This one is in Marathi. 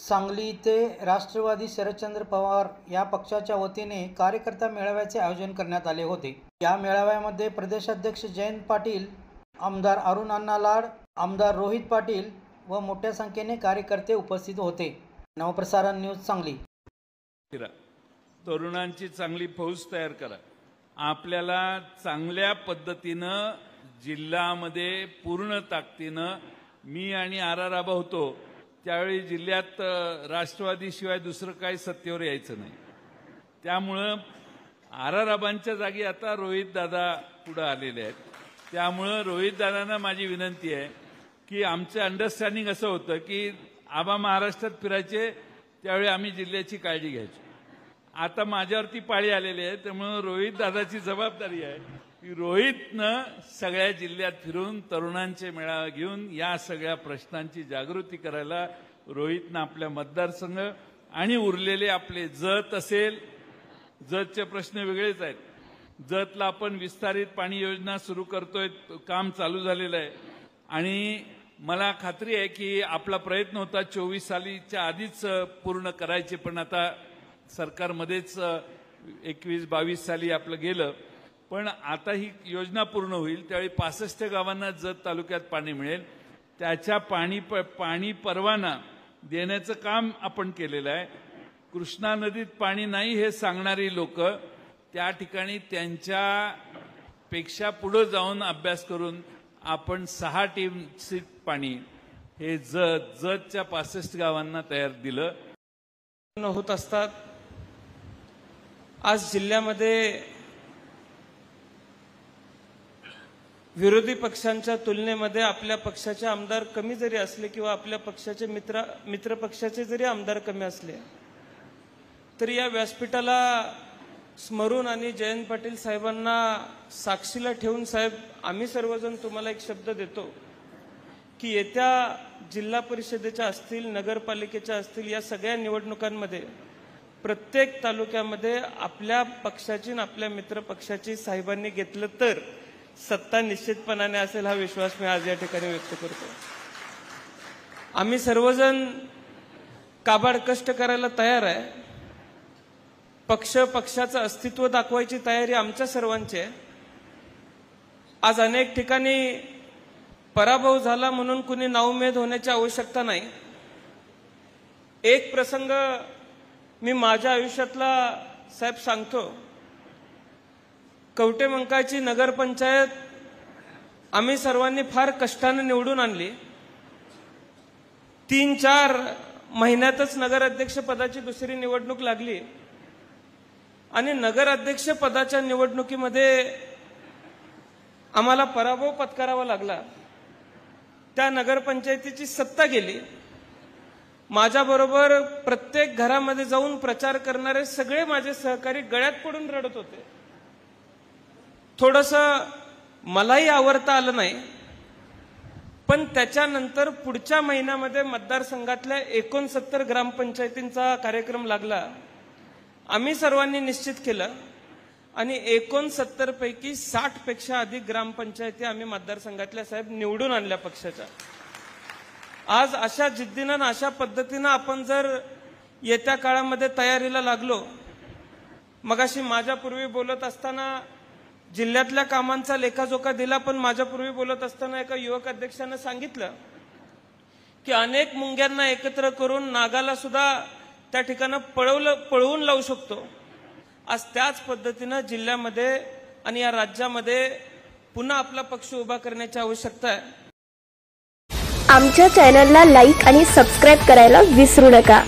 सांगली येथे राष्ट्रवादी शरदचंद्र पवार या पक्षाच्या वतीने कार्यकर्ता मेळाव्याचे आयोजन करण्यात आले होते। या मेळाव्यामध्ये प्रदेशाध्यक्ष जयंत पाटील, आमदार अरुण अण्णा लाड, आमदार रोहित पाटील व मोठ्या संख्येने कार्यकर्ते उपस्थित होते। नवप्रसारण न्यूज सांगली। तरुणांची चांगली फौज तयार करा। आपल्याला चांगल्या पद्धतीने जिल्ह्यामध्ये पूर्ण ताकदीने मी आणि आराराबा होतो त्यावेळी जिल्ह्यात राष्ट्रवादी शिवाय दुसरं काही सत्तेवर यायचं नाही। त्यामुळे आराराबांच्या जागी आता रोहित दादा पुढे आलेले आहेत। त्यामुळे रोहित दादांना माझी विनंती आहे की आमचं अंडरस्टँडिंग असं होतं की आबा महाराष्ट्रात फिरायचे त्यावेळी आम्ही जिल्ह्याची काळजी घ्यायचो। आता माझ्यावरती पाळी आलेली आहे, त्यामुळे रोहित दादाची जबाबदारी आहे की रोहितनं सगळ्या जिल्ह्यात फिरून तरुणांचे मेळावे घेऊन या सगळ्या प्रश्नांची जागृती करायला रोहितनं आपल्या मतदारसंघ आणि उरलेले आपले जत असेल, जतचे प्रश्न वेगळेच आहेत। जतला आपण विस्तारित पाणी योजना सुरू करतोय, काम चालू झालेलं आहे आणि मला खात्री आहे की आपला प्रयत्न होता 24 सालीच्या आधीच पूर्ण करायचे, पण आता सरकारमध्येच 21-22 साली आपलं गेलं। पण आता ही योजना पूर्ण होईल त्यावेळी 65 गावांना जत तालुक्यात पाणी मिळेल। त्याच्या पाणी परवाना देण्याचं काम आपण केलेलं आहे। कृष्णा नदीत पाणी नाही हे सांगणारी लोक त्या ठिकाणी त्यांच्या पेक्षा पुढे जाऊन अभ्यास करून आपण 6 टीमचे पाणी हे जतच्या 65 गावांना तयार दिलं होत असतात। आज जिल्ह्यामध्ये विरोधी पक्षांच्या तुलनेमध्ये आपल्या पक्षाचे आमदार कमी जरी असले किंवा आपल्या पक्षाचे मित्र पक्षाचे जरी आमदार कमी असले तरी या व्यासपीठाला स्मरून आणि जयंत पाटील साहेबांना साक्षीला ठेवून साहेब आम्ही सर्वजण तुम्हाला एक शब्द देतो की येत्या जिल्हा परिषदेच्या असतील, नगरपालिकेच्या असतील, या सगळ्या निवडणुकांमध्ये प्रत्येक तालुक्यामध्ये आपल्या पक्षाची आणि आपल्या मित्र पक्षाची साहेबांनी घेतलं तर सत्ता निश्चितपणाने असेल हा विश्वास मी आज या ठिकाणी व्यक्त करतो। आम्ही सर्वजण काबाड कष्ट करायला तयार आहे। पक्षाचं अस्तित्व दाखवायची तयारी आमच्या सर्वांची आहे। आज अनेक ठिकाणी पराभव झाला म्हणून कुणी नाउमेद होण्याची आवश्यकता नाही। एक प्रसंग मी माझ्या आयुष्यातला साहेब सांगतो। कवटेमंकाळची नगरपंचायत आम्ही सर्वांनी फार कष्टाने निवडून आणली। 3-4 महिन्यातच नगराध्यक्ष पदाची दुसरी निवडणूक लागली आणि नगराध्यक्ष पदाच्या निवडणुकीमध्ये आम्हाला पराभव पत्करावा लागला। त्या नगरपंचायतीची सत्ता गेली। माझ्याबरोबर प्रत्येक घरामध्ये जाऊन प्रचार करणारे सगळे माझे सहकारी गळ्यात पडून रडत होते। थोडंसं मलाही आवरता आलं नाही, पण त्याच्यानंतर पुढच्या महिन्यामध्ये मतदारसंघातल्या 69 ग्रामपंचायतींचा कार्यक्रम लागला। आम्ही सर्वांनी निश्चित केलं आणि 69 पैकी 60 पेक्षा अधिक ग्रामपंचायती आम्ही मतदारसंघातल्या साहेब निवडून आणल्या पक्षाच्या। आज अशा जिद्दीनं आणि अशा पद्धतीनं आपण जर येत्या काळामध्ये तयारीला लागलो, मगाशी माझ्यापूर्वी बोलत असताना जिल्ह्यातल्या कामांचा लेखाजोखा दिला, पण माझ्यापूर्वी बोलत असताना एका युवक अध्यक्षाने सांगितलं की अनेक मुंग्यांना एकत्र करून नागाला सुद्धा त्या ठिकाणी पळवून लावू शकतो। आज त्याच पद्धतीनं जिल्ह्यामध्ये आणि या राज्यामध्ये पुन्हा आपला पक्ष उभा करण्याची आवश्यकता आहे। आमच्या चॅनलला लाईक आणि सबस्क्राइब करायला विसरू नका।